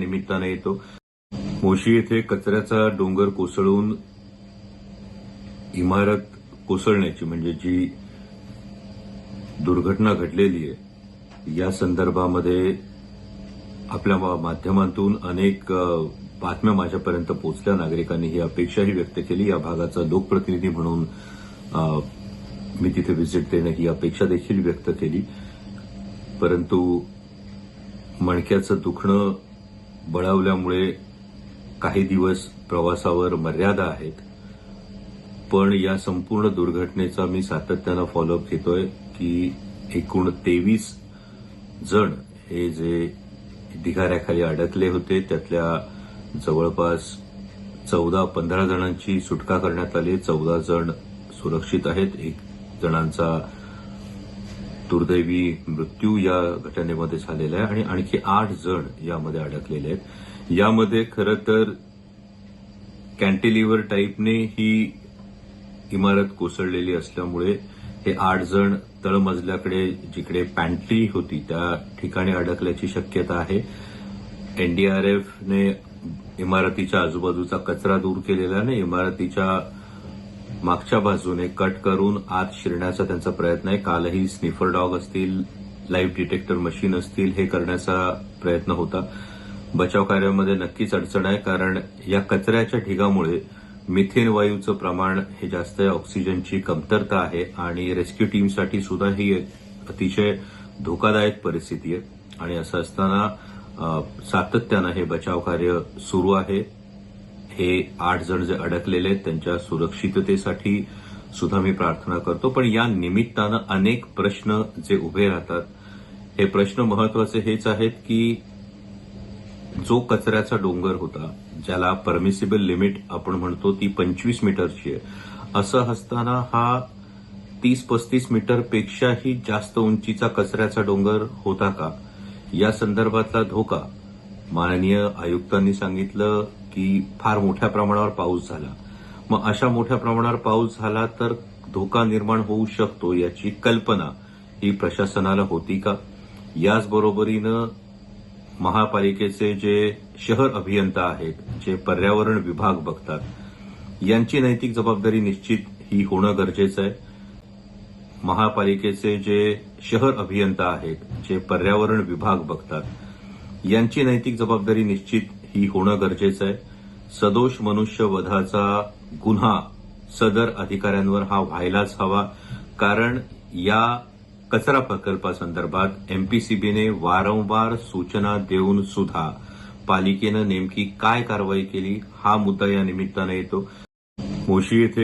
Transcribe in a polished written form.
निमित्ताने येतो। मोशी येथे कचऱ्याचा डोंगर कोसळून इमारत कोसळण्याची म्हणजे जी दुर्घटना घडलेली आहे या संदर्भामध्ये आपल्या माध्यमातून अनेक बातम्या माझ्यापर्यंत पोहोचल्या। नागरिकांनी ही अपेक्षाही व्यक्त केली। या भागाचा लोकप्रतिनिधी म्हणून मी तिथे व्हिजिट देणं ही अपेक्षा देखील व्यक्त केली, परंतु मणक्याचं दुखणं बळावल्यामुळे काही दिवस प्रवासावर मर्यादा आहेत। पण या संपूर्ण दुर्घटनेचा मी सातत्यानं फॉलोअप घेतोय की एकूण 23 जण हे जे ढिगाऱ्याखाली अडकले होते त्यातल्या जवळपास 14-15 जणांची सुटका करण्यात आली। 14 जण सुरक्षित आहेत। 1 जणांचा दुर्दैवी मृत्यू या घटनेमध्ये झालेला आहे आणि आणखी 8 जण यामध्ये अडकलेले आहेत। यामध्ये खरं तर कॅन्टिलिव्हर टाईपने ही इमारत कोसळलेली असल्यामुळे हे 8 जण तळमजल्याकडे जिकडे पॅन्ट्री होती त्या ठिकाणी अडकल्याची शक्यता आहे। एनडीआरएफने इमारतीच्या आजूबाजूचा कचरा दूर केलेला नाही, इमारतीच्या मागच्या बाजूने कट करून आत शिरण्याचा त्यांचा प्रयत्न आहे। कालही स्निफर डॉग असतील, लाईव्ह डिटेक्टर मशीन असतील, हे करण्याचा प्रयत्न होता। बचाव कार्यामध्ये नक्कीच अडचण आहे, कारण या कचऱ्याच्या ढिगामुळे मिथेन वायूचं प्रमाण हे जास्त आहे, ऑक्सिजनची कमतरता आहे आणि रेस्क्यू टीमसाठी सुद्धा ही अतिशय धोकादायक परिस्थिती आहे। आणि असं असताना सातत्यानं हे बचाव कार्य सुरू आहे। हे 8 जण जे अडकलेले आहेत त्यांच्या सुरक्षिततेसाठी सुद्धा मी प्रार्थना करतो। पण या निमित्तानं अनेक प्रश्न जे उभे राहतात, हे प्रश्न महत्वाचे हेच आहेत की जो कचऱ्याचा डोंगर होता, ज्याला परमिसिबल लिमिट आपण म्हणतो ती 25 मीटरची आहे, असं असताना हा 30-35 मीटरपेक्षाही जास्त उंचीचा कचऱ्याचा डोंगर होता का? या संदर्भातला धोका माननीय आयुक्तांनी सांगितलं की फार मोठ्या प्रमाणावर पाऊस झाला। मग अशा मोठ्या प्रमाणावर पाऊस झाला तर धोका निर्माण होऊ शकतो याची कल्पना ही प्रशासनाला होती का? याचबरोबरीनं महापालिकेचे जे शहर अभियंता आहेत, जे पर्यावरण विभाग बघतात, यांची नैतिक जबाबदारी निश्चित ही होणं गरजेचं आहे। महापालिकेचे जे शहर अभियंता आहेत, जे पर्यावरण विभाग बघतात, यांची नैतिक जबाबदारी निश्चित ही होणं गरजेचं आहे। सदोष मनुष्यवधाचा गुन्हा सदर अधिकाऱ्यांवर हा व्हायलाच हवा, कारण या कचरा प्रकल्पासंदर्भात एमपीसीबीने वारंवार सूचना देऊन सुद्धा पालिकेनं नेमकी काय कारवाई केली हा मुद्दा या निमित्ताने येतो। मोशी येथे